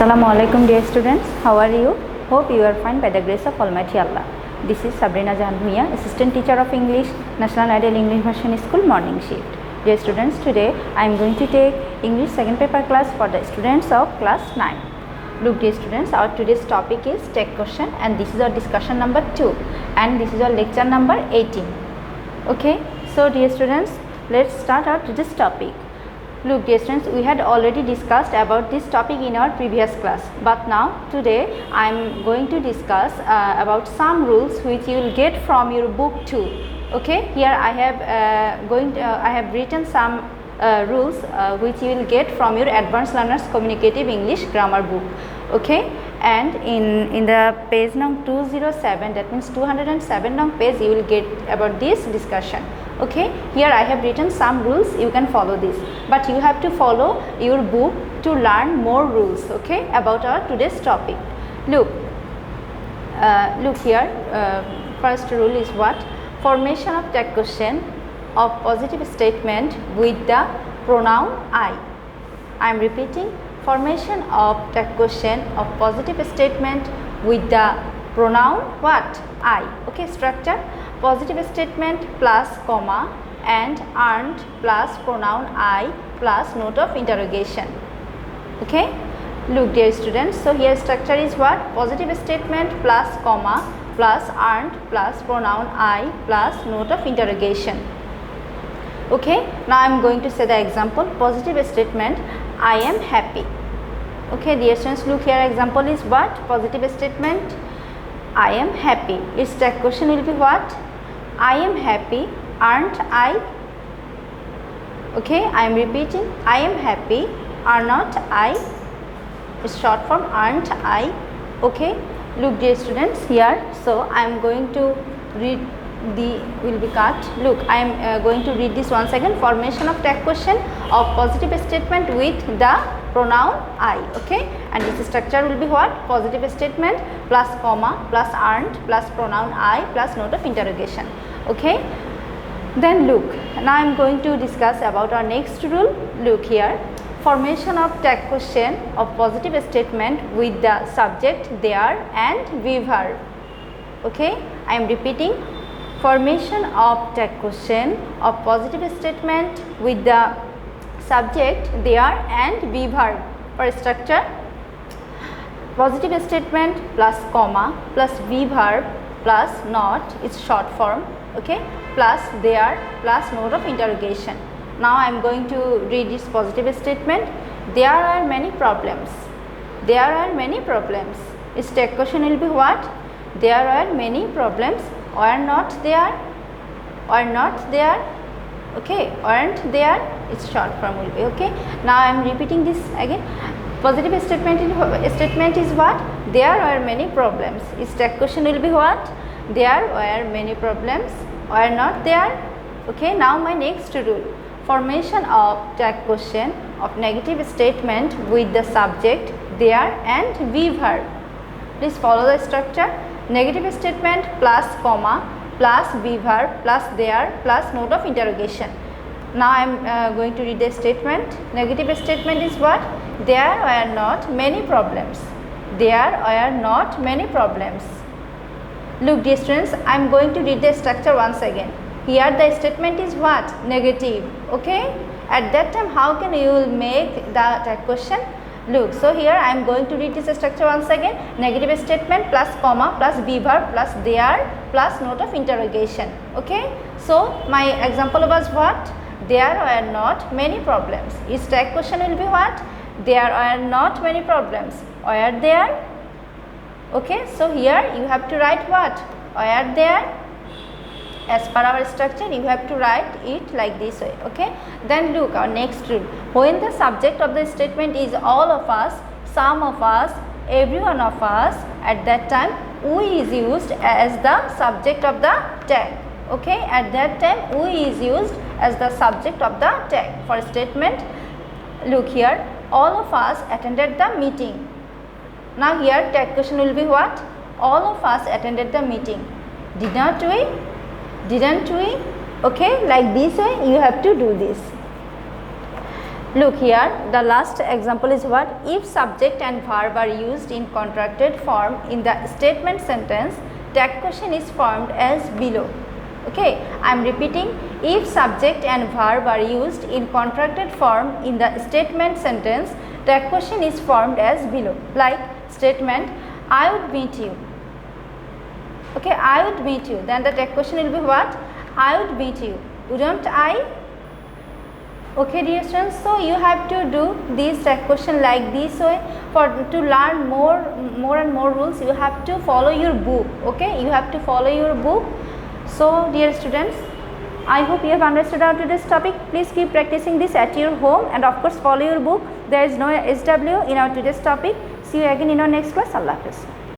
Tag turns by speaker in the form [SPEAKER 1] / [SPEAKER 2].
[SPEAKER 1] Assalamualaikum dear students, how are you? Hope you are fine by the grace of Almighty Allah. This is Sabrina Jahan Bhuiya, Assistant Teacher of English, National Ideal English Version School Morning Shift. Dear students, today I am going to take English second paper class for the students of class 9. Look dear students, our today's topic is tech question and this is our discussion number 2 and this is our lecture number 18. Okay, so dear students, let's start our today's topic. Look dear students, we had already discussed about this topic in our previous class, but now today I am going to discuss about some rules which you will get from your book 2. Okay, here I have written some rules which you will get from your Advanced Learners Communicative English Grammar book. Okay, and in the page number 207, that means 207 number page, you will get about this discussion. Okay, here I have written some rules, you can follow this, but you have to follow your book to learn more rules, okay, about our today's topic. Look here, first rule is what? Formation of tag question of positive statement with the pronoun I. I am repeating, formation of tag question of positive statement with the pronoun what? I. Okay, structure: positive statement plus comma and earned plus pronoun I plus note of interrogation. Okay, look dear students, so here structure is what? Positive statement plus comma plus earned plus pronoun I plus note of interrogation. Okay, now I am going to say the example. Positive statement, I am happy. Okay dear students, look here, example is what? Positive statement, I am happy. Its tag question will be what? I am happy, aren't I? Okay, I am repeating, I am happy, are not I? It's short form, aren't I? Okay, look dear students here, so I am going to read will be cut. Look, I am going to read this once again. Formation of tag question of positive statement with the pronoun I. Okay, and its structure will be what? Positive statement plus comma plus earned plus pronoun I plus note of interrogation. Okay, then look, now I am going to discuss about our next rule. Look here, formation of tag question of positive statement with the subject there and be verb. Okay, I am repeating, formation of tag question of positive statement with the subject there and be verb. For structure, positive statement plus comma plus be verb plus not is short form, okay, plus there plus note of interrogation. Now I am going to read this positive statement. There are many problems. There are many problems. Its tag question will be what? There are many problems. Or not there, or not there, okay, aren't there, its short form will be. Okay, now I am repeating this again. Positive statement is what? There are many problems. Its tag question will be what? There were many problems, or not there. Okay, now my next rule, formation of tag question of negative statement with the subject there and be verb. Please follow the structure. Negative statement plus comma plus be verb plus there plus note of interrogation. Now I am going to read the statement. Negative statement is what? There were not many problems. There were not many problems. Look dear students, I am going to read the structure once again. Here the statement is what? Negative. Okay, at that time how can you will make the tag question? Look, so here I am going to read this structure once again. Negative statement plus comma plus be verb plus there plus note of interrogation. Okay, so my example was what? There are not many problems. Its tag question will be what? There are not many problems. Are there? Okay, so here you have to write what? Are there? As per our structure, you have to write it like this way. Okay, then look, our next rule, when the subject of the statement is all of us, some of us, every one of us, at that time we is used as the subject of the tag. Okay, at that time we is used as the subject of the tag. For statement, look here, all of us attended the meeting. Now here tag question will be what? All of us attended the meeting. Did not we? Didn't we? Okay, like this way you have to do this. Look here, the last example is what? If subject and verb are used in contracted form in the statement sentence, tag question is formed as below. Okay, I am repeating, if subject and verb are used in contracted form in the statement sentence, tag question is formed as below. Like statement, I would meet you. Okay, I would meet you. Then the tag question will be what? I would meet you. Wouldn't I? Okay dear students, so you have to do this tag question like this way. For to learn more and more rules, you have to follow your book. Okay, you have to follow your book. So dear students, I hope you have understood our today's topic. Please keep practicing this at your home and of course follow your book. There is no SW in our today's topic. See you again in our next class. Allah Hafiz.